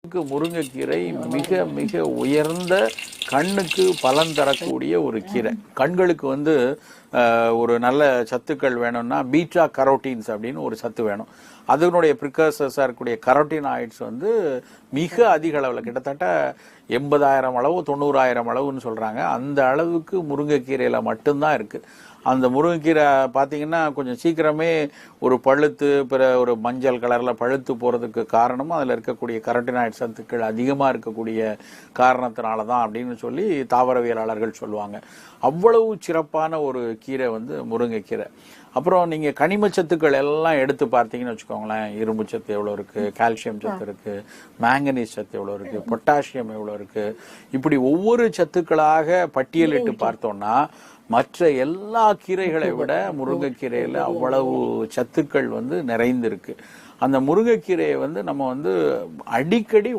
முருங்கைக்கீரை மிக மிக உயர்ந்த கண்ணுக்கு பலன் தரக்கூடிய ஒரு கீரை. கண்களுக்கு ஒரு நல்ல சத்துக்கள் வேணும்னா பீட்டா கரோட்டீன்ஸ் அப்படின்னு ஒரு சத்து வேணும். அதனுடைய ப்ரிகர்சர்ஸாக இருக்கக்கூடிய கரோட்டினாய்ட்ஸ் மிக அதிக அளவில் கிட்டத்தட்ட 80,000 அளவு 90,000 அளவுன்னு சொல்கிறாங்க. அந்த அளவுக்கு முருங்கைக்கீரையில் மட்டும்தான் இருக்குது. அந்த முருங்கைக்கீரை பார்த்தீங்கன்னா கொஞ்சம் சீக்கிரமே ஒரு பழுத்து ஒரு மஞ்சள் கலரில் பழுத்து போகிறதுக்கு காரணமும் அதில் இருக்கக்கூடிய கரோட்டினாய்ட் சத்துக்கள் அதிகமாக இருக்கக்கூடிய காரணத்தினால தான் அப்படின்னு சொல்லி தாவரவியலாளர்கள் சொல்லுவாங்க. அவ்வளவு சிறப்பான ஒரு கீரை முருங்கைக்கீரை. அப்புறம் நீங்கள் கனிமச்சத்துக்கள் எல்லாம் எடுத்து பார்த்தீங்கன்னு வச்சுக்கோங்களேன், இரும்பு சத்து எவ்வளோ இருக்குது, கால்சியம் சத்து இருக்குது, மேங்கனீஸ் சத்து எவ்வளோ இருக்குது, பொட்டாசியம் எவ்வளோ இருக்குது, இப்படி ஒவ்வொரு சத்துக்களாக பட்டியலிட்டு பார்த்தோம்னா மற்ற எல்லா கீரைகளை விட முருங்கைக்கீரையில் அவ்வளவு சத்துக்கள் நிறைந்திருக்கு. அந்த முருங்கைக்கீரையை நம்ம அடிக்கடி